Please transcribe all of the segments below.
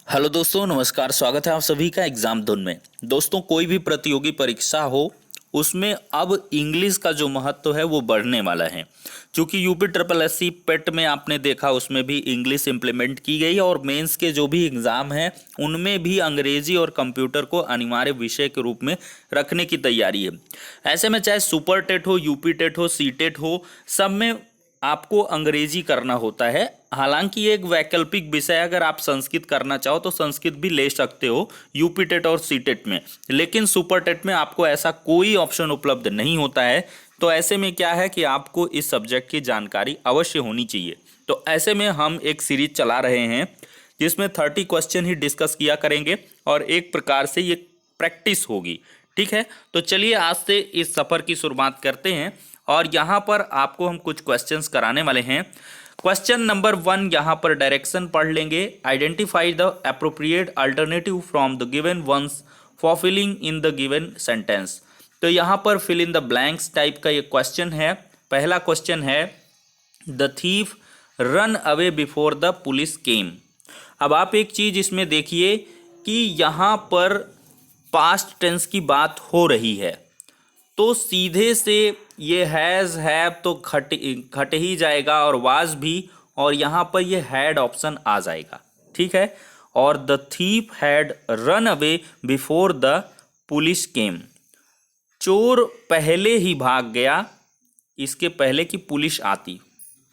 Hello दोस्तों, नमस्कार। स्वागत है आप सभी का एग्जाम धुन में। दोस्तों, कोई भी प्रतियोगी परीक्षा हो उसमें अब इंग्लिश का जो महत्व है वो बढ़ने वाला है। क्योंकि यूपी ट्रिपल एससी पेट में आपने देखा उसमें भी इंग्लिश इम्प्लीमेंट की गई और मेंस के जो भी एग्ज़ाम हैं उनमें भी अंग्रेजी और कंप्यूटर को अनिवार्य विषय के रूप में रखने की तैयारी है। ऐसे में चाहे सुपर टेट हो, यूपी टेट हो, सी टेट हो, सब में आपको अंग्रेजी करना होता है। हालांकि एक वैकल्पिक विषय, अगर आप संस्कृत करना चाहो तो संस्कृत भी ले सकते हो यूपी टेट और सी टेट में, लेकिन सुपर टेट में आपको ऐसा कोई ऑप्शन उपलब्ध नहीं होता है। तो ऐसे में क्या है कि आपको इस सब्जेक्ट की जानकारी अवश्य होनी चाहिए। तो ऐसे में हम एक सीरीज चला रहे हैं जिसमें 30 क्वेश्चन ही डिस्कस किया करेंगे और एक प्रकार से ये प्रैक्टिस होगी। ठीक है, तो चलिए आज से इस सफ़र की शुरुआत करते हैं और यहाँ पर आपको हम कुछ क्वेश्चंस कराने वाले हैं। क्वेश्चन नंबर 1, यहाँ पर डायरेक्शन पढ़ लेंगे। Identify the appropriate alternative from the given ones for filling in the given sentence. तो यहाँ पर fill in the blanks type का ये क्वेश्चन है। पहला क्वेश्चन है, the thief run away before the police came. अब आप एक चीज़ इसमें देखिए कि यहाँ पर पास्ट टेंस की बात हो रही है, तो सीधे से ये हैज़ हैव तो खट ही जाएगा और वाज भी, और यहाँ पर ये हैड ऑप्शन आ जाएगा। ठीक है, और the thief had run away before the police केम। चोर पहले ही भाग गया, इसके पहले कि पुलिस आती।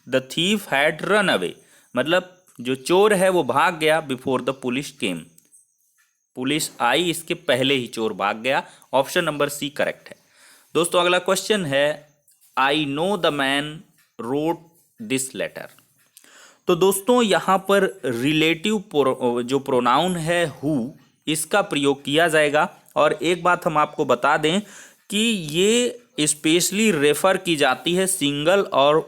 The thief had run away मतलब जो चोर है वो भाग गया before the police came. Police आई इसके पहले ही चोर भाग गया। ऑप्शन नंबर सी करेक्ट है। दोस्तों, अगला क्वेश्चन है, I know the man wrote this letter. तो दोस्तों यहाँ पर रिलेटिव जो प्रोनाउन है हु, इसका प्रयोग किया जाएगा। और एक बात हम आपको बता दें कि ये स्पेशली रेफर की जाती है सिंगल और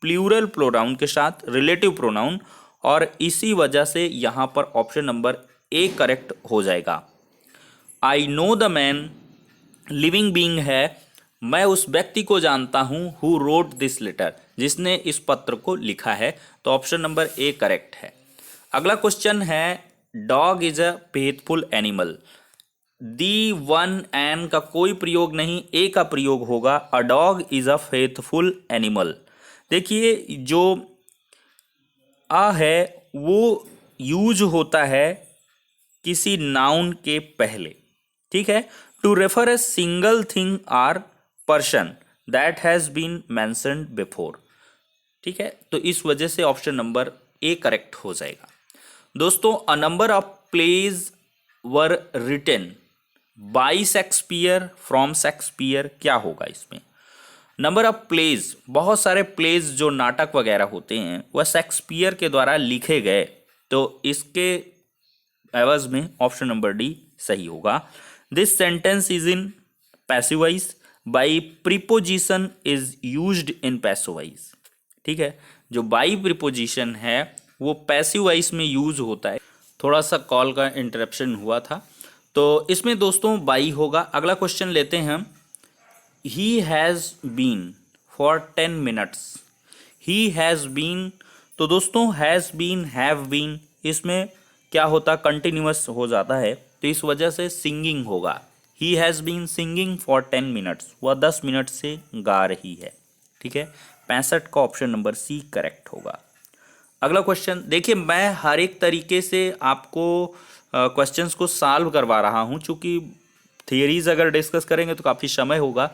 प्लूरल प्रोनाउन के साथ, रिलेटिव प्रोनाउन, और इसी वजह से यहाँ पर ऑप्शन नंबर ए करेक्ट हो जाएगा। आई know the man living being है, मैं उस व्यक्ति को जानता हूँ, हु रोट दिस लेटर, जिसने इस पत्र को लिखा है। तो ऑप्शन नंबर ए करेक्ट है। अगला क्वेश्चन है, dog is a faithful animal. The, one, an का कोई प्रयोग नहीं, ए का प्रयोग होगा। A dog is a faithful animal. देखिए, जो अ है वो यूज होता है किसी नाउन के पहले। ठीक है, to refer a single thing or person that has been mentioned before. ठीक है, तो इस वजह से ऑप्शन नंबर ए करेक्ट हो जाएगा। दोस्तों, a number of plays were written by Shakespeare from Shakespeare, क्या होगा इसमें? नंबर ऑफ प्लेज, बहुत सारे प्लेज जो नाटक वगैरह होते हैं वह शेक्सपियर के द्वारा लिखे गए, तो इसके एवज में ऑप्शन नंबर डी सही होगा। This sentence is in passive voice by preposition is used in passive voice. ठीक है, जो बाई प्रीपोजिशन है वो पैसिव वॉइस में यूज होता है। थोड़ा सा कॉल का इंटरप्शन हुआ था, तो इसमें दोस्तों बाई होगा। अगला क्वेश्चन लेते हैं हम। He has been for 10 minutes. He has been, तो दोस्तों हैज़ बीन, हैव बीन, इसमें क्या होता, कंटिन्यूअस हो जाता है, तो इस वजह से सिंगिंग होगा। He has been singing for 10 minutes, वह 10 मिनट से गा रही है। ठीक है, 65 का ऑप्शन नंबर सी करेक्ट होगा। अगला क्वेश्चन देखिए, मैं हर एक तरीके से आपको क्वेश्चंस को सॉल्व करवा रहा हूँ, चूँकि थियरीज अगर डिस्कस करेंगे तो काफ़ी समय होगा।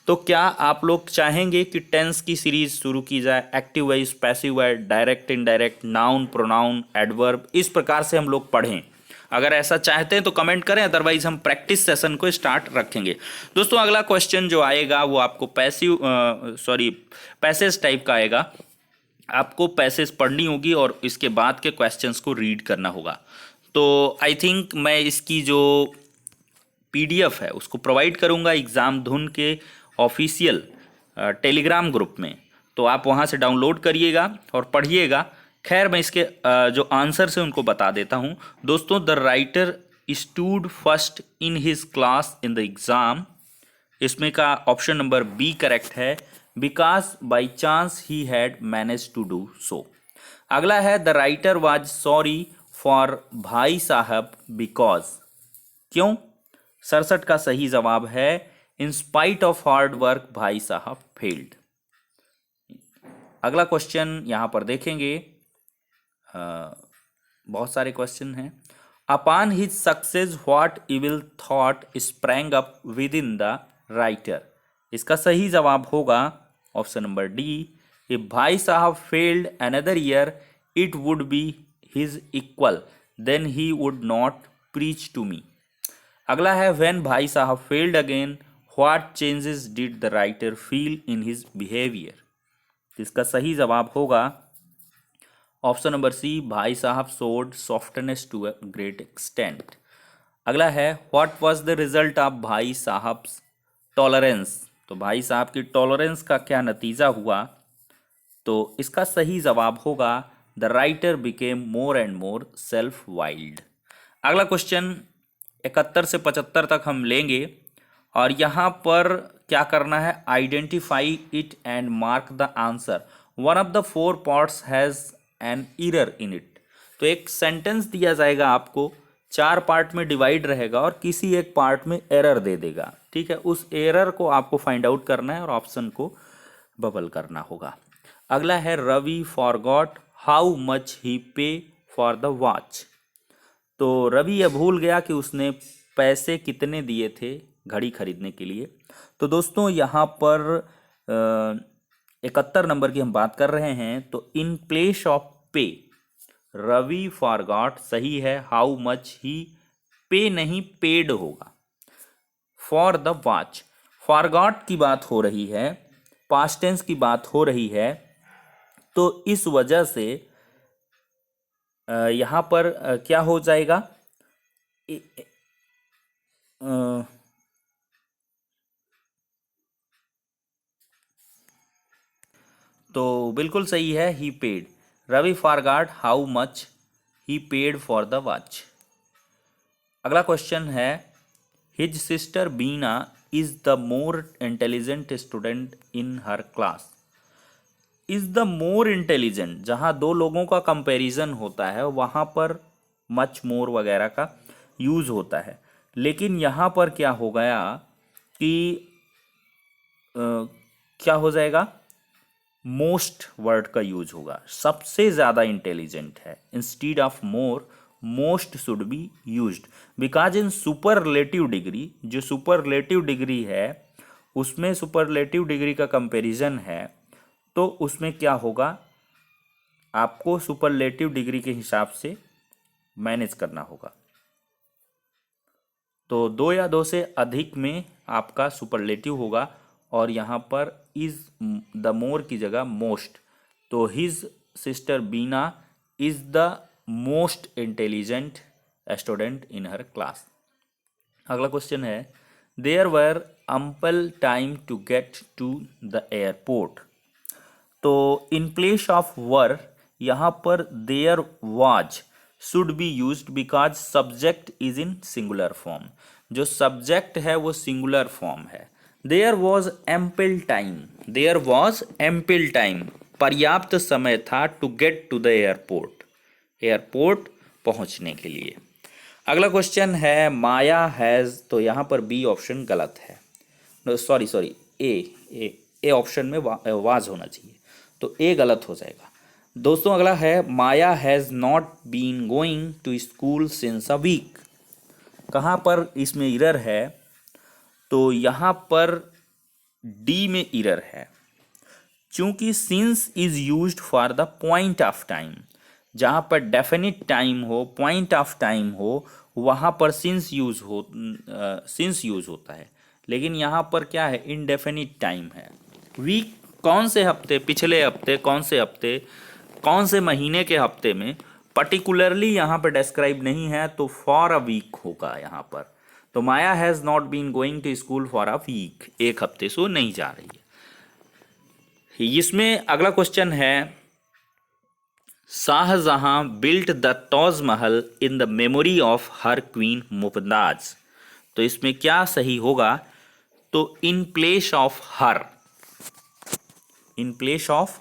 तो क्या आप लोग चाहेंगे कि टेंस की सीरीज शुरू की जाए, active voice, passive voice, direct, indirect, noun, pronoun, adverb, इस प्रकार से हम लोग पढ़ें? अगर ऐसा चाहते हैं तो कमेंट करें, अदरवाइज हम प्रैक्टिस सेशन को स्टार्ट रखेंगे। दोस्तों, अगला क्वेश्चन जो आएगा वो आपको पैसेज टाइप का आएगा। आपको पैसेज पढ़नी होगी और इसके बाद के क्वेश्चंस को रीड करना होगा। तो आई थिंक मैं इसकी जो पीडीएफ है उसको प्रोवाइड करूंगा एग्ज़ाम धुन के ऑफिशियल टेलीग्राम ग्रुप में, तो आप वहां से डाउनलोड करिएगा और पढ़िएगा। खैर, मैं इसके जो आंसर है उनको बता देता हूं। दोस्तों, the writer stood first in his class in the exam, इसमें का ऑप्शन नंबर बी करेक्ट है। Because by chance he had manage to do so. अगला है, the writer was sorry for Bhai Sahab because, क्यों? 67 का सही जवाब है in spite of hard work Bhai Sahab failed. अगला क्वेश्चन यहां पर देखेंगे, बहुत सारे क्वेश्चन हैं। Upon his success what evil thought sprang up with in the writer, इसका सही जवाब होगा option number D, if Bhai Sahab failed another year it would be his equal then he would not preach to me. अगला है when Bhai Sahab failed again what changes did the writer feel in his behaviour, इसका सही जवाब होगा option number C, Bhai Sahab showed softness to a great extent. अगला है what was the result of Bhai Sahab tolerance, तो भाई साहब की टॉलरेंस का क्या नतीजा हुआ, तो इसका सही जवाब होगा the writer became more and more self wild. अगला क्वेश्चन 71 से 75 तक हम लेंगे और यहाँ पर क्या करना है, identify it and mark the answer, one of the four parts has an error in it. तो एक सेंटेंस दिया जाएगा आपको, 4 पार्ट में डिवाइड रहेगा और किसी एक पार्ट में एरर दे देगा, ठीक है, उस एरर को आपको फाइंड आउट करना है और ऑप्शन को बबल करना होगा। अगला है Ravi forgot how much he pay for the watch, तो रवि यह भूल गया कि उसने पैसे कितने दिए थे घड़ी खरीदने के लिए। तो दोस्तों यहाँ पर 71 नंबर की हम बात कर रहे हैं, तो इन प्लेस ऑफ पे रवि फॉरगॉट सही है, हाउ मच ही पे नहीं पेड होगा, फॉर द वॉच फॉरगॉट की बात हो रही है, पास्ट टेंस की बात हो रही है, तो इस वजह से यहाँ पर क्या हो जाएगा, तो बिल्कुल सही है, he paid, Ravi forgot how much he paid for the watch. अगला क्वेश्चन है his sister Bina is the more intelligent student in her class, is the more intelligent, जहाँ दो लोगों का कंपैरिजन होता है वहाँ पर मच मोर वगैरह का यूज होता है, लेकिन यहाँ पर क्या हो गया कि क्या हो जाएगा, मोस्ट वर्ड का यूज होगा, सबसे ज़्यादा इंटेलिजेंट है, instead of more most should be used, because in superlative degree, जो सुपरलेटिव डिग्री है उसमें सुपरलेटिव डिग्री का कंपैरिजन है, तो उसमें क्या होगा, आपको सुपरलेटिव डिग्री के हिसाब से मैनेज करना होगा, तो 2 या 2 से अधिक में आपका सुपरलेटिव होगा और यहाँ पर इज द मोर की जगह मोस्ट, तो his sister Bina is the most intelligent student in her class. अगला क्वेश्चन है there were ample time to get to the airport, तो इन प्लेस ऑफ वर यहाँ पर there was should be used because subject is in singular form, जो subject है वो singular form है। There was ample time, there was ample time, पर्याप्त समय था to get to the airport, airport पहुंचने के लिए। अगला क्वेश्चन है माया हैज़, तो यहाँ पर बी ऑप्शन गलत है, सॉरी ए ऑप्शन में वाज होना चाहिए, तो ए गलत हो जाएगा। दोस्तों अगला है Maya has not been going to school since a week, कहाँ पर इसमें इरर है, तो यहाँ पर डी में इरर है, चूंकि since is used for the point of time, जहाँ पर डेफिनिट टाइम हो, पॉइंट ऑफ टाइम हो, वहाँ पर सिंस यूज होता है, लेकिन यहाँ पर क्या है, इनडेफिनिट टाइम है। वीक कौन से हफ्ते, पिछले हफ्ते, कौन से हफ्ते, कौन से महीने के हफ्ते में, पर्टिकुलरली यहाँ पर डिस्क्राइब नहीं है, तो फॉर अ वीक होगा यहाँ पर। तो Maya has not been going to school for a week, एक हफ्ते से वो नहीं जा रही है। इसमें अगला क्वेश्चन है Shahjahan built the Taj Mahal in the memory of her queen Mumtaz, तो इसमें क्या सही होगा, तो in place of her, in place of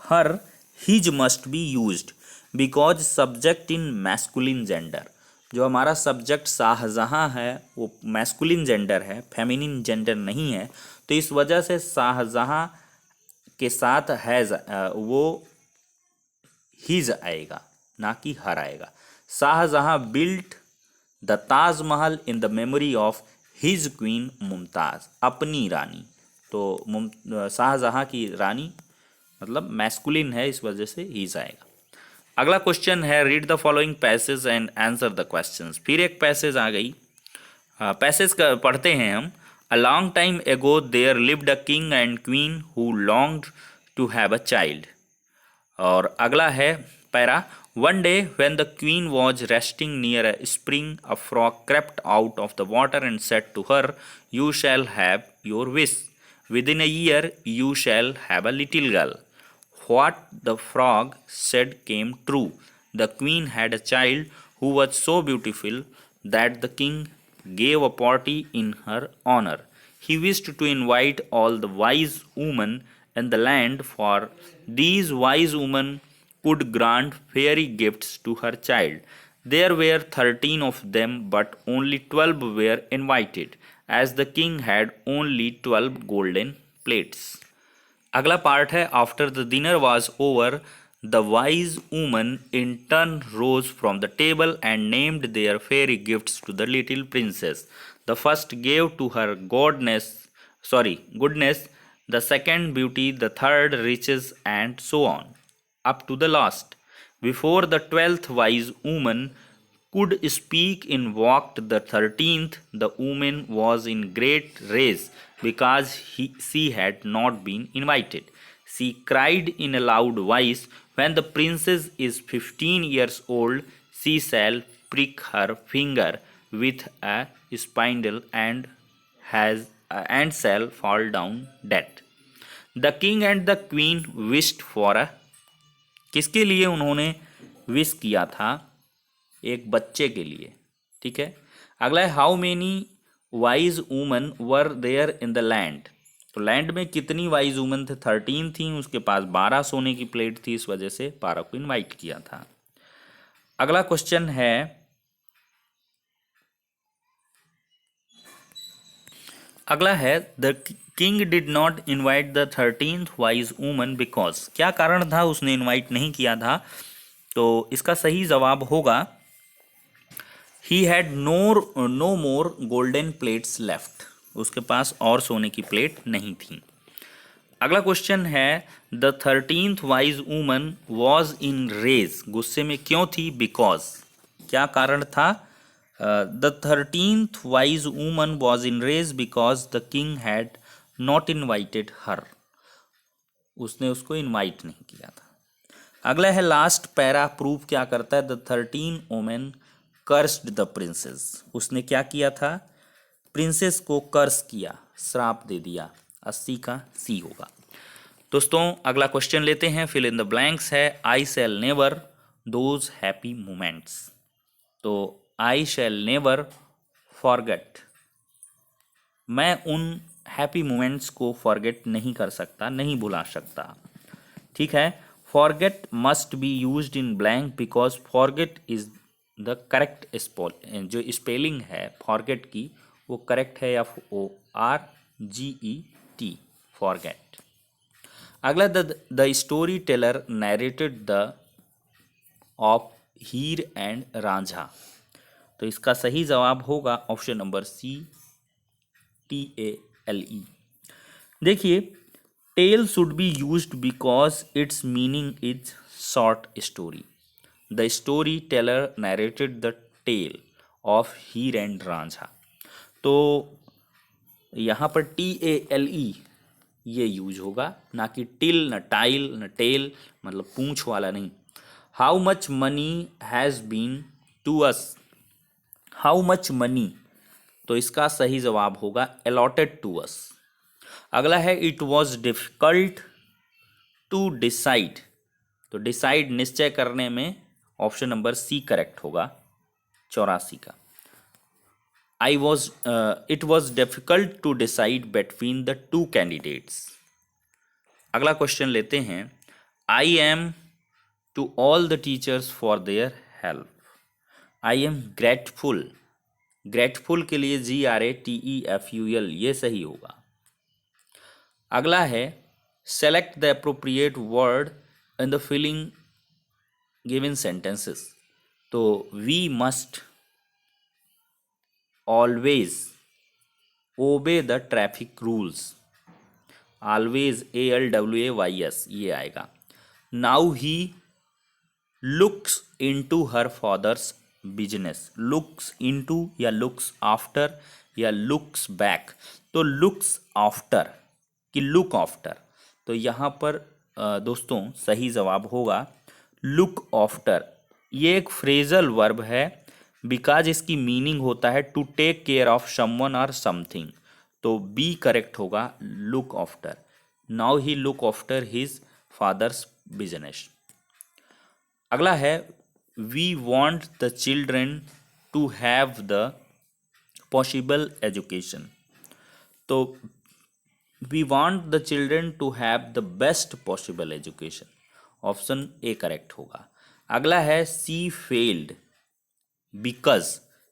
her his must be used, because subject in masculine gender, जो हमारा सब्जेक्ट शाहजहां है वो मैस्कुलिन जेंडर है, फेमिनिन जेंडर नहीं है, तो इस वजह से शाहजहां के साथ हैज वो हिज आएगा, ना कि हर आएगा। Shahjahan built the Taj Mahal in the memory of his queen Mumtaz, अपनी रानी। तो शाहजहां की रानी मतलब मैस्कुलिन है, इस वजह से हिज आएगा। अगला क्वेश्चन है read the following passage and answer the questions. फिर एक पैसेज आ गई, पैसेज पढ़ते हैं हम। A long time ago there lived a king and queen who longed to have a child. और अगला है para, one day when the queen was resting near a spring a frog crept out of the water and said to her, you shall have your wish, within a year you shall have a little girl. What the frog said came true. The queen had a child who was so beautiful that the king gave a party in her honor. He wished to invite all the wise women in the land, for these wise women could grant fairy gifts to her child. There were 13 of them, but only 12 were invited, as the king had only 12 golden plates. अगला part है after the dinner was over the wise woman in turn rose from the table and named their fairy gifts to the little princess. The first gave to her goodness, the second beauty, the third riches, and so on, up to the last. Before the 12th wise woman could speak in walked the 13th. The woman was in great rage because she had not been invited. She cried in a loud voice, when the princess is 15 years old, she shall prick her finger with a spindle and shall fall down dead. The king and the queen wished for a, किसके लिए उन्होंने wish किया था? एक बच्चे के लिए, ठीक है। अगला है how many wise woman were there in the land. तो लैंड में कितनी वाइज वूमन थे? 13 थी, उसके पास 12 सोने की प्लेट थी, इस वजह से 12 को इनवाइट किया था। अगला क्वेश्चन है, अगला है the king did not invite the 13th wise woman because. क्या कारण था उसने इनवाइट नहीं किया था? तो इसका सही जवाब होगा he had no more golden plates left, उसके पास और सोने की प्लेट नहीं थी। अगला क्वेश्चन है the 13th wise woman was in rage, गुस्से में क्यों थी? बिकॉज, क्या कारण था? The 13th wise woman was in rage because the king had not invited her, उसने उसको इनवाइट नहीं किया था। अगला है लास्ट पैरा प्रूफ क्या करता है? The 13 women cursed the princess, उसने क्या किया था? प्रिंसेस को कर्स किया, श्राप दे दिया। 80 का सी होगा। दोस्तों अगला क्वेश्चन लेते हैं, फिल इन द ब्लैंक्स है I shall never those happy moments. तो आई शैल नेवर फॉरगेट, मैं उन हैप्पी मोमेंट्स को फॉरगेट नहीं कर सकता, नहीं भुला सकता, ठीक है। Forget must be used in blank because forget is the correct जो स्पेलिंग है फॉरगेट की वो करेक्ट है, FORGET, फॉरगेट। अगला the story teller narrated the of Heer and Ranjha. तो इसका सही जवाब होगा ऑप्शन नंबर सी, TALE। देखिए, tale should be used because its meaning is short story. The story teller narrated the tale of Heer and Ranjha. तो यहाँ पर TALE ये यूज होगा, ना कि टिल, न टाइल, न टेल, मतलब पूंछ वाला नहीं। How much money has been to us, how much money, तो इसका सही जवाब होगा अलॉटेड टू अस। अगला है it was difficult to decide. तो डिसाइड निश्चय करने में ऑप्शन नंबर सी करेक्ट होगा, 84 का। It was difficult to decide between the two candidates. अगला क्वेश्चन लेते हैं, I am to all the teachers for their help. I am grateful. Grateful के लिए GRATEFUL ये सही होगा। अगला है select the appropriate word in the filling given sentences. तो we must always obey the traffic rules. always ALWAYS ये आएगा। now he looks into her father's business. looks into या looks after या looks back। तो looks after कि look after, तो यहाँ पर दोस्तों सही जवाब होगा look after। ये एक फ्रेजल वर्ब है बिकॉज इसकी मीनिंग होता है to take care of someone और समथिंग। तो बी करेक्ट होगा look after. Now he look after his father's business. अगला है we want the children to have the possible education. तो we want the children to have the best possible education. Option A correct होगा। अगला है she failed because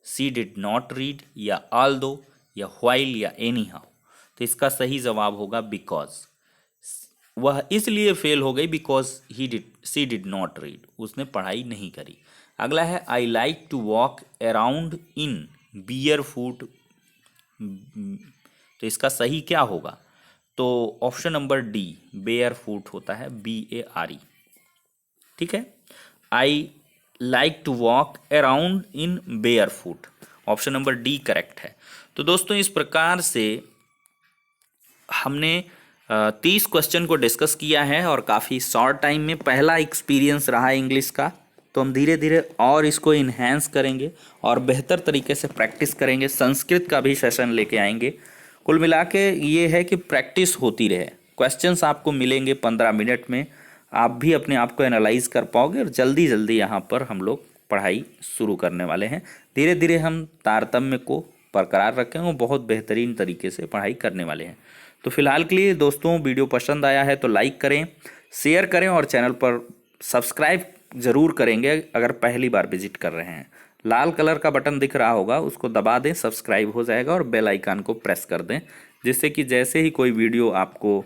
she did not read या although या while या any how. तो इसका सही जवाब होगा बिकॉज। वह इसलिए फेल हो गई because she did not read, उसने पढ़ाई नहीं करी। अगला है I like to walk around in bear foot. तो इसका सही क्या होगा? तो option number D bare foot होता है, BARE। ठीक है, I like to walk around in bare foot, option number D correct है। तो दोस्तों इस प्रकार से हमने 30 क्वेश्चन को डिस्कस किया है और काफ़ी शॉर्ट टाइम में पहला एक्सपीरियंस रहा है इंग्लिश का। तो हम धीरे धीरे और इसको इन्हेंस करेंगे और बेहतर तरीके से प्रैक्टिस करेंगे। संस्कृत का भी सेशन लेके आएंगे। कुल मिला के ये है कि प्रैक्टिस होती रहे। क्वेश्चंस आपको मिलेंगे 15 मिनट में, आप भी अपने आप को एनालाइज कर पाओगे और जल्दी जल्दी यहाँ पर हम लोग पढ़ाई शुरू करने वाले हैं। धीरे धीरे हम तारतम्य को बरकरार रखेंगे और बहुत बेहतरीन तरीके से पढ़ाई करने वाले हैं। तो फिलहाल के लिए दोस्तों वीडियो पसंद आया है तो लाइक करें, शेयर करें और चैनल पर सब्सक्राइब ज़रूर करेंगे अगर पहली बार विजिट कर रहे हैं। लाल कलर का बटन दिख रहा होगा, उसको दबा दें, सब्सक्राइब हो जाएगा और बेल आइकन को प्रेस कर दें, जिससे कि जैसे ही कोई वीडियो आपको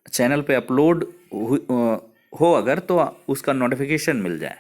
चैनल पे अपलोड हो अगर तो उसका नोटिफिकेशन मिल जाए।